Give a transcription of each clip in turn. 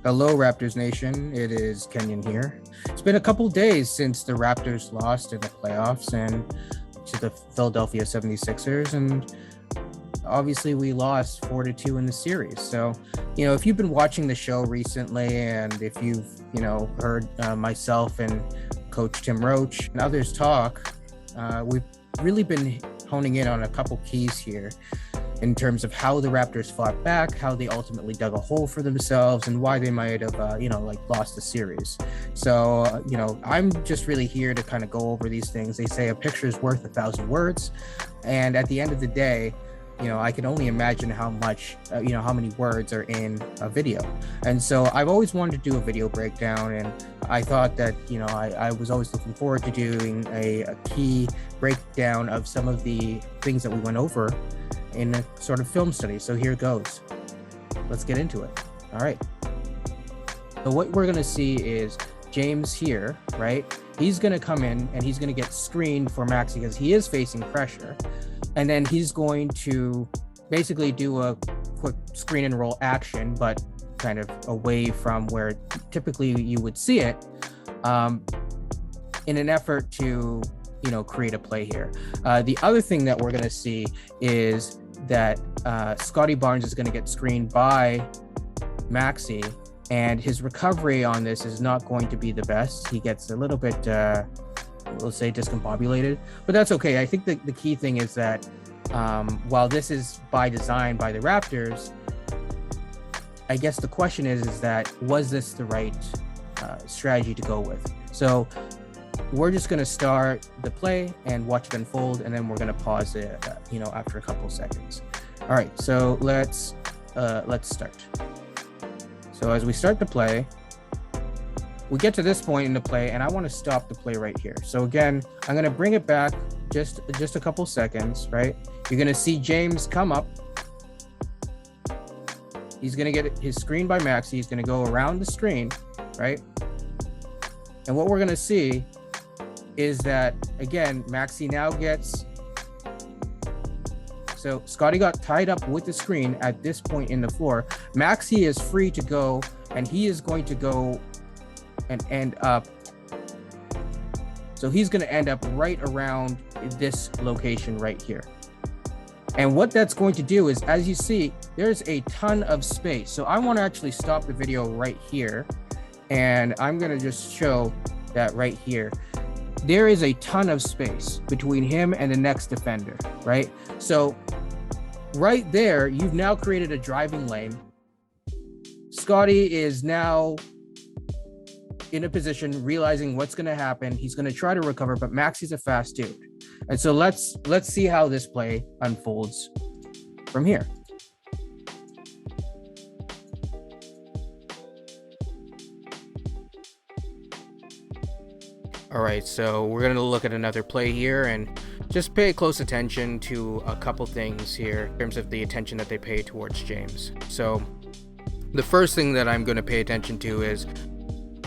Hello, Raptors Nation. It is Kenyon here. It's been a couple days since the Raptors lost in the playoffs and to the Philadelphia 76ers. And obviously, we lost 4-2 in the series. So, if you've been watching the show recently and if you've, heard myself and Coach Tim Roach and others talk, we've really been honing in on a couple keys here in terms of how the Raptors fought back, how they ultimately dug a hole for themselves, and why they might have, lost the series. So, I'm just really here to kind of go over these things. They say a picture is worth 1,000 words. And at the end of the day, I can only imagine how much, how many words are in a video. And so I've always wanted to do a video breakdown. And I thought that, I was always looking forward to doing a key breakdown of some of the things that we went over in a sort of film study. So here goes. Let's get into it. All right. So what we're going to see is James here, right? He's going to come in and he's going to get screened for Maxey because he is facing pressure. And then he's going to basically do a quick screen and roll action, but kind of away from where typically you would see it, in an effort to, create a play here. The other thing that we're going to see is that Scottie Barnes is going to get screened by Maxey, and his recovery on this is not going to be the best. He gets a little bit, we'll say, discombobulated, but that's okay. I think the key thing is that while this is by design by the Raptors, I guess the question is that was this the right strategy to go with? So we're just going to start the play and watch it unfold, and then we're going to pause it, after a couple of seconds. All right, so let's start. So as we start the play, we get to this point in the play, and I want to stop the play right here. So again, I'm going to bring it back just a couple seconds, right? You're going to see James come up. He's going to get his screen by Maxey. He's going to go around the screen, right? And what we're going to see is that, again, Maxey now gets... So Scottie got tied up with the screen at this point in the floor. Maxey is free to go, and he is going to go and end up. So he's going to end up right around this location right here. And what that's going to do is, as you see, there's a ton of space. So I want to actually stop the video right here. And I'm going to just show that right here. There is a ton of space between him and the next defender, right? So right there, you've now created a driving lane. Scottie is now in a position, realizing what's going to happen. He's going to try to recover, but Maxey's a fast dude. And so let's see how this play unfolds from here. All right, so we're going to look at another play here and just pay close attention to a couple things here in terms of the attention that they pay towards James. So the first thing that I'm going to pay attention to is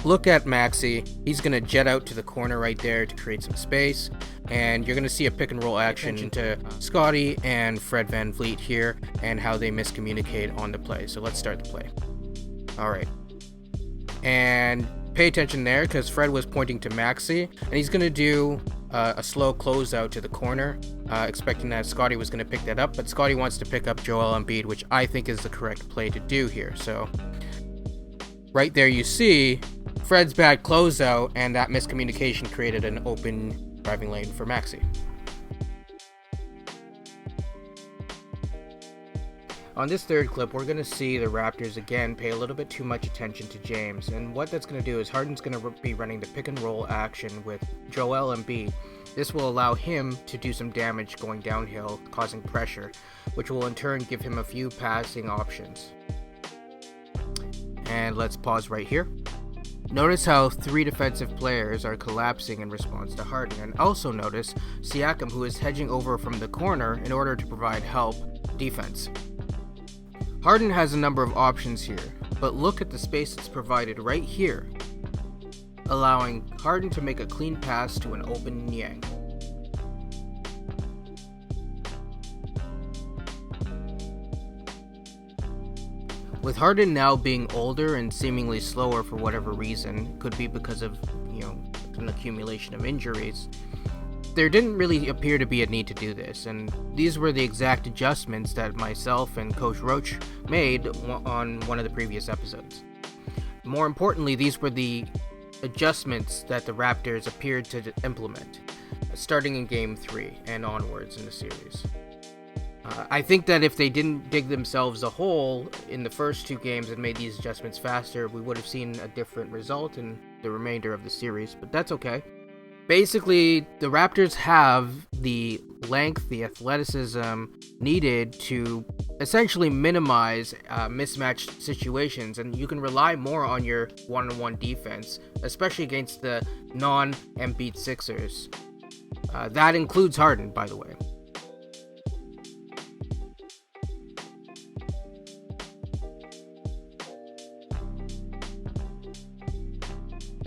look at Maxey. He's going to jet out to the corner right there to create some space, and you're going to see a pick and roll action to Scottie and Fred VanVleet here and how they miscommunicate on the play. So let's start the play. All right. And pay attention there because Fred was pointing to Maxey, and he's going to do a slow closeout to the corner, expecting that Scottie was going to pick that up, but Scottie wants to pick up Joel Embiid, which I think is the correct play to do here. So right there you see Fred's bad closeout, and that miscommunication created an open driving lane for Maxey. On this third clip, we're going to see the Raptors again pay a little bit too much attention to James, and what that's going to do is Harden's going to be running the pick and roll action with Joel Embiid. This will allow him to do some damage going downhill, causing pressure, which will in turn give him a few passing options. And let's pause right here. Notice how three defensive players are collapsing in response to Harden, and also notice Siakam, who is hedging over from the corner in order to provide help defense. Harden has a number of options here, but look at the space that's provided right here, allowing Harden to make a clean pass to an open Niang. With Harden now being older and seemingly slower for whatever reason, could be because of, an accumulation of injuries, there didn't really appear to be a need to do this, and these were the exact adjustments that myself and Coach Roach made on one of the previous episodes. More importantly, these were the adjustments that the Raptors appeared to implement, starting in Game 3 and onwards in the series. I think that if they didn't dig themselves a hole in the first 2 games and made these adjustments faster, we would have seen a different result in the remainder of the series, but that's okay. Basically, the Raptors have the length, the athleticism needed to essentially minimize mismatched situations, and you can rely more on your one-on-one defense, especially against the non-Embiid Sixers. That includes Harden, by the way.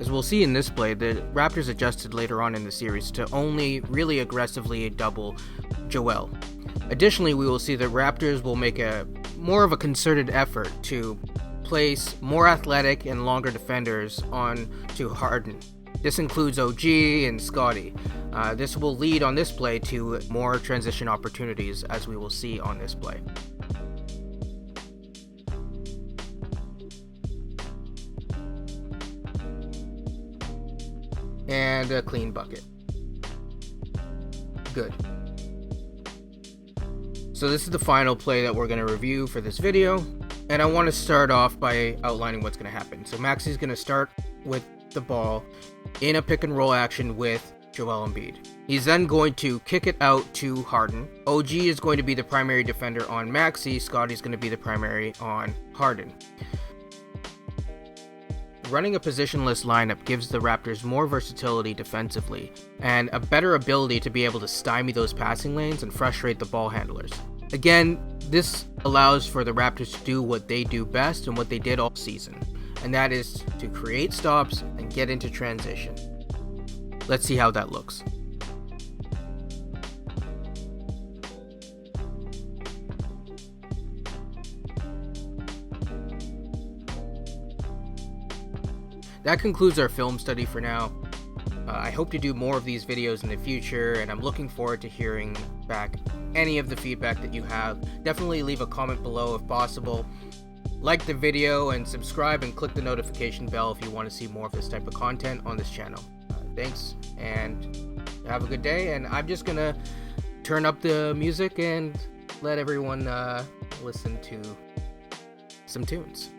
As we'll see in this play, the Raptors adjusted later on in the series to only really aggressively double Joel. Additionally, we will see the Raptors will make more of a concerted effort to place more athletic and longer defenders on to Harden. This includes OG and Scottie. This will lead on this play to more transition opportunities, as we will see on this play. And a clean bucket. Good. So this is the final play that we're going to review for this video, and I want to start off by outlining what's going to happen. So Maxi's going to start with the ball in a pick and roll action with Joel Embiid. He's then going to kick it out to Harden. OG is going to be the primary defender on Maxi. Scottie's going to be the primary on Harden. Running a positionless lineup gives the Raptors more versatility defensively and a better ability to be able to stymie those passing lanes and frustrate the ball handlers. Again, this allows for the Raptors to do what they do best and what they did all season, and that is to create stops and get into transition. Let's see how that looks. That concludes our film study for now. I hope to do more of these videos in the future, and I'm looking forward to hearing back any of the feedback that you have. Definitely leave a comment below if possible. Like the video and subscribe and click the notification bell if you want to see more of this type of content on this channel. Thanks, and have a good day, and I'm just gonna turn up the music and let everyone listen to some tunes.